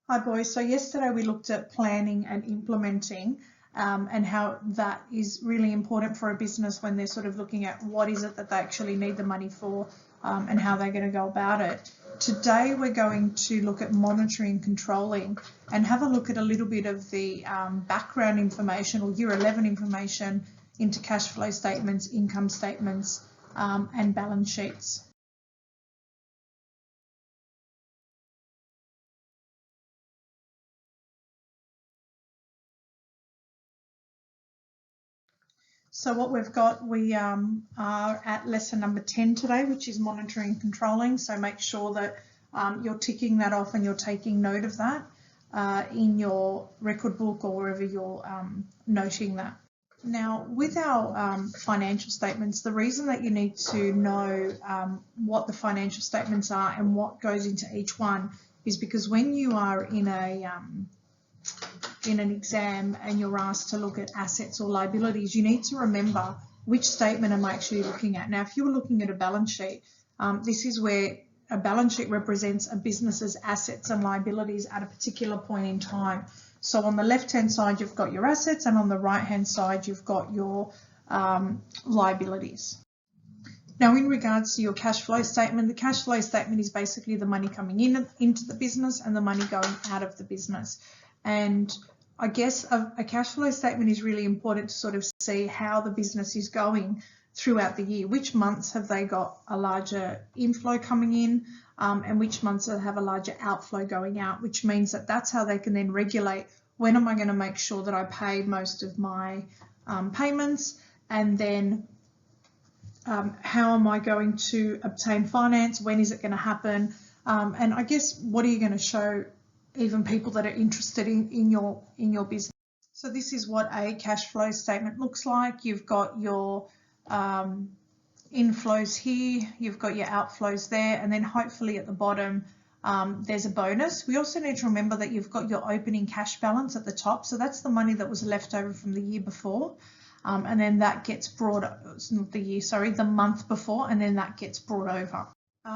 Hi boys, so yesterday we looked at planning and implementing and how that is really important for a business when they're sort of looking at what is it that they actually need the money for and how they're going to go about it. Today we're going to look at monitoring and controlling and have a look at a little bit of the background information or Year 11 information into cash flow statements, income statements and balance sheets. So what we've got, we are at lesson number 10 today, which is monitoring and controlling. So make sure that you're ticking that off and you're taking note of that in your record book or wherever you're noting that. Now, with our financial statements, the reason that you need to know what the financial statements are and what goes into each one is because when you are in an exam and you're asked to look at assets or liabilities, you need to remember which statement am I actually looking at. Now, if you were looking at a balance sheet, this is where a balance sheet represents a business's assets and liabilities at a particular point in time. So on the left-hand side, you've got your assets, and on the right-hand side, you've got your liabilities. Now, in regards to your cash flow statement, the cash flow statement is basically the money coming into the business and the money going out of the business. And I guess a cash flow statement is really important to sort of see how the business is going throughout the year. Which months have they got a larger inflow coming in and which months have a larger outflow going out, which means that that's how they can then regulate when am I going to make sure that I pay most of my payments, and then how am I going to obtain finance, when is it going to happen, and I guess what are you going to show even people that are interested in your business. So this is what a cash flow statement looks like. You've got your inflows here, you've got your outflows there, and then hopefully at the bottom there's a bonus. We also need to remember that you've got your opening cash balance at the top, so that's the money that was left over from the year before, and then that gets brought, it's not the year, sorry, the month before, and then that gets brought over.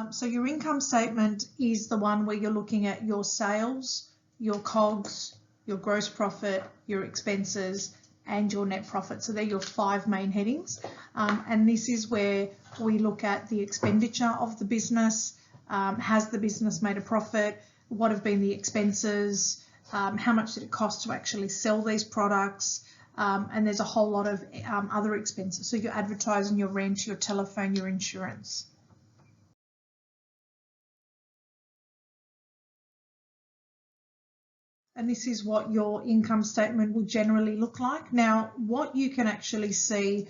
So your income statement is the one where you're looking at your sales, your COGS, your gross profit, your expenses, and your net profit. So they're your 5 main headings. And this is where we look at the expenditure of the business. Has the business made a profit? What have been the expenses? How much did it cost to actually sell these products? And there's a whole lot of other expenses. So your advertising, your rent, your telephone, your insurance. And this is what your income statement will generally look like. Now, what you can actually see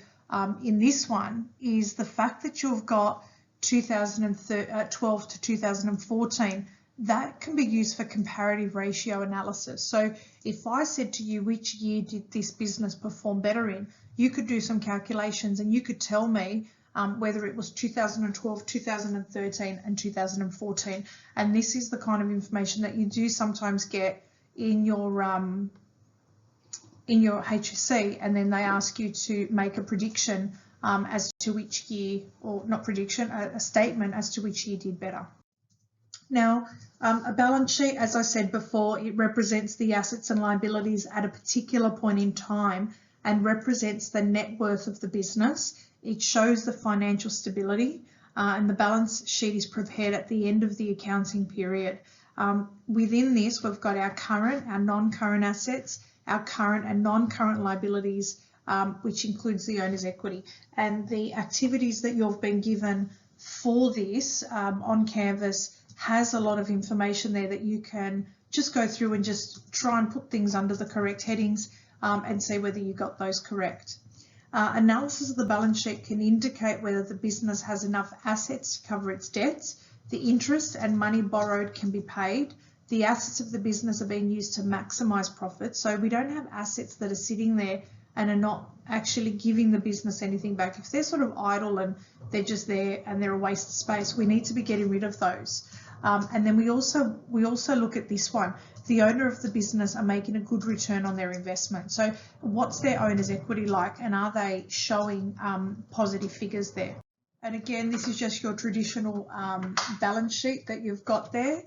in this one is the fact that you've got 2012 to 2014. That can be used for comparative ratio analysis. So if I said to you, which year did this business perform better in, you could do some calculations and you could tell me whether it was 2012, 2013 and 2014. And this is the kind of information that you do sometimes get in your HSC, and then they ask you to make a prediction as to which year, or not prediction, a statement as to which year did better. Now, a balance sheet, as I said before, it represents the assets and liabilities at a particular point in time and represents the net worth of the business. It shows the financial stability, and the balance sheet is prepared at the end of the accounting period. Within this, we've got our current, our non-current assets, our current and non-current liabilities, which includes the owner's equity. And the activities that you've been given for this on Canvas has a lot of information there that you can just go through and just try and put things under the correct headings and see whether you got those correct. Analysis of the balance sheet can indicate whether the business has enough assets to cover its debts. The interest and money borrowed can be paid. The assets of the business are being used to maximise profit. So we don't have assets that are sitting there and are not actually giving the business anything back. If they're sort of idle and they're just there and they're a waste of space, we need to be getting rid of those. And then we also look at this one. The owner of the business are making a good return on their investment. So what's their owner's equity like, and are they showing positive figures there? And again, this is just your traditional balance sheet that you've got there.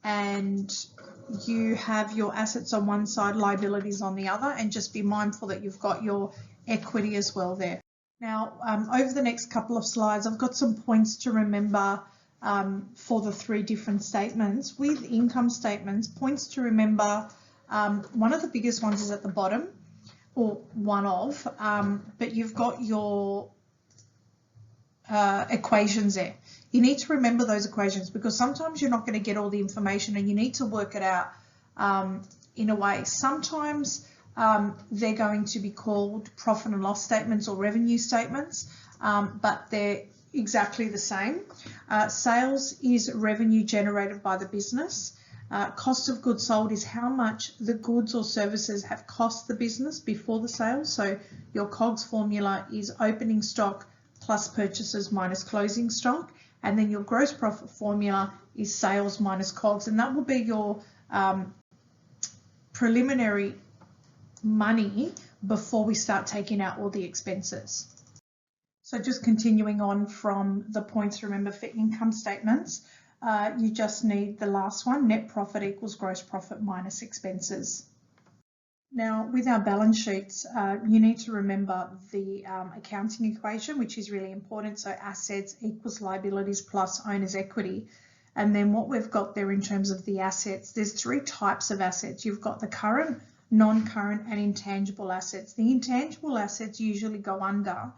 And you have your assets on one side, liabilities on the other, and just be mindful that you've got your equity as well there. Now, over the next couple of slides, I've got some points to remember for the three different statements. With income statements, points to remember, one of the biggest ones is at the bottom, or one of, but you've got your equations there. You need to remember those equations because sometimes you're not going to get all the information and you need to work it out in a way. Sometimes they're going to be called profit and loss statements or revenue statements, but they're exactly the same. Sales is revenue generated by the business. Cost of goods sold is how much the goods or services have cost the business before the sale. So your COGS formula is opening stock plus purchases minus closing stock. And then your gross profit formula is sales minus COGS. And that will be your preliminary money before we start taking out all the expenses. So just continuing on from the points to remember for income statements, you just need the last one, net profit equals gross profit minus expenses. Now, with our balance sheets, you need to remember the accounting equation, which is really important. So assets equals liabilities plus owner's equity. And then what we've got there in terms of the assets, there's three types of assets. You've got the current, non-current and intangible assets. The intangible assets usually go under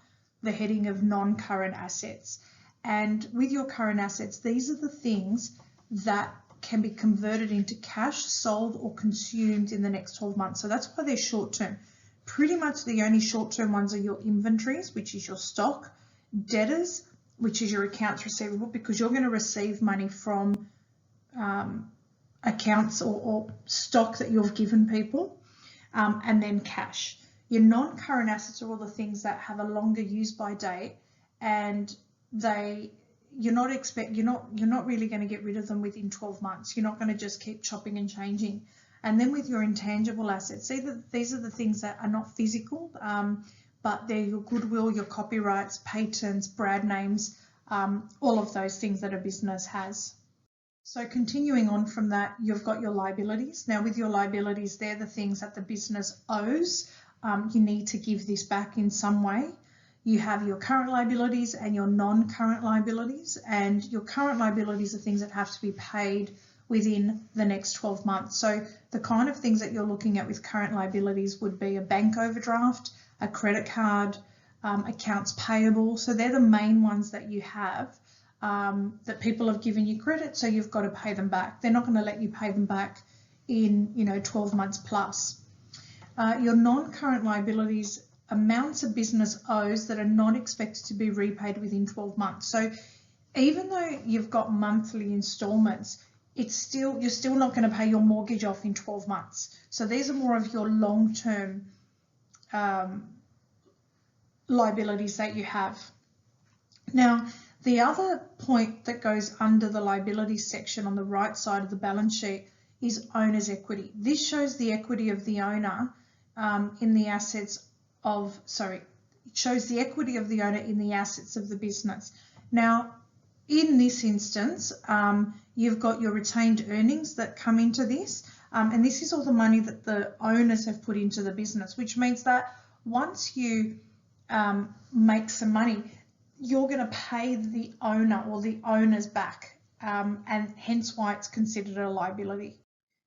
the heading of non-current assets. And with your current assets, these are the things that can be converted into cash, sold or consumed in the next 12 months. So that's why they're short term. Pretty much the only short term ones are your inventories, which is your stock, debtors, which is your accounts receivable, because you're going to receive money from accounts or stock that you've given people, and then cash. Your non-current assets are all the things that have a longer use by date, and you're not really going to get rid of them within 12 months. You're not going to just keep chopping and changing. And then with your intangible assets, these are the things that are not physical, but they're your goodwill, your copyrights, patents, brand names, all of those things that a business has. So continuing on from that, you've got your liabilities. Now with your liabilities, they're the things that the business owes. You need to give this back in some way. You have your current liabilities and your non-current liabilities, and your current liabilities are things that have to be paid within the next 12 months. So the kind of things that you're looking at with current liabilities would be a bank overdraft, a credit card, accounts payable. So they're the main ones that you have that people have given you credit, so you've got to pay them back. They're not going to let you pay them back in 12 months plus. Your non-current liabilities, amounts a business owes that are not expected to be repaid within 12 months. So even though you've got monthly installments, you're still not going to pay your mortgage off in 12 months. So these are more of your long-term liabilities that you have. Now, the other point that goes under the liabilities section on the right side of the balance sheet is owner's equity. This shows the equity of the owner in the assets of, it shows the equity of the owner in the assets of the business. Now, in this instance, you've got your retained earnings that come into this, and this is all the money that the owners have put into the business, which means that once you make some money, you're going to pay the owner or the owners back, and hence why it's considered a liability.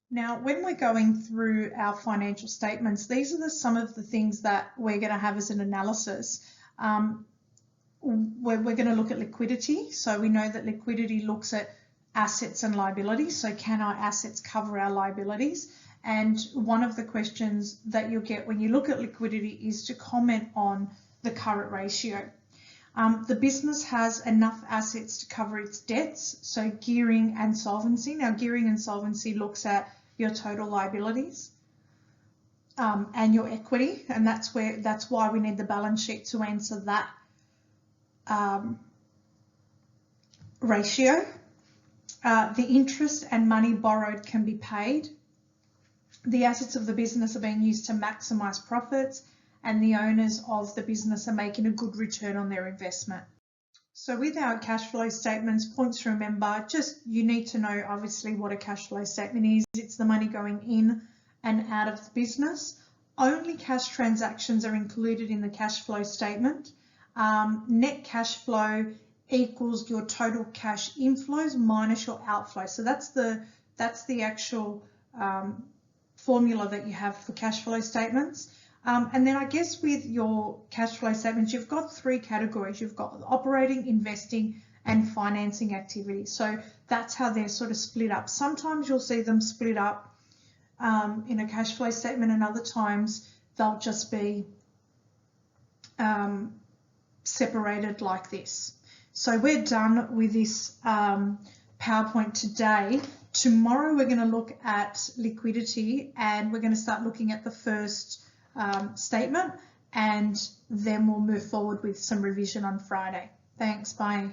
Now, when we're going through our financial statements, these are some of the things that we're going to have as an analysis. We're going to look at liquidity. So we know that liquidity looks at assets and liabilities. So can our assets cover our liabilities? And one of the questions that you'll get when you look at liquidity is to comment on the current ratio. The business has enough assets to cover its debts, so gearing and solvency. Now, gearing and solvency looks at your total liabilities and your equity, and that's why we need the balance sheet to answer that ratio. The interest and money borrowed can be paid. The assets of the business are being used to maximise profits, and the owners of the business are making a good return on their investment. So with our cash flow statements, points to remember, just you need to know obviously what a cash flow statement is. It's the money going in and out of the business. Only cash transactions are included in the cash flow statement. Net cash flow equals your total cash inflows minus your outflows. So that's the actual formula that you have for cash flow statements. And then I guess with your cash flow statements, you've got three categories. You've got operating, investing, and financing activities. So that's how they're sort of split up. Sometimes you'll see them split up in a cash flow statement, and other times they'll just be separated like this. So we're done with this PowerPoint today. Tomorrow we're going to look at liquidity, and we're going to start looking at the first statement, and then we'll move forward with some revision on Friday. Thanks, bye.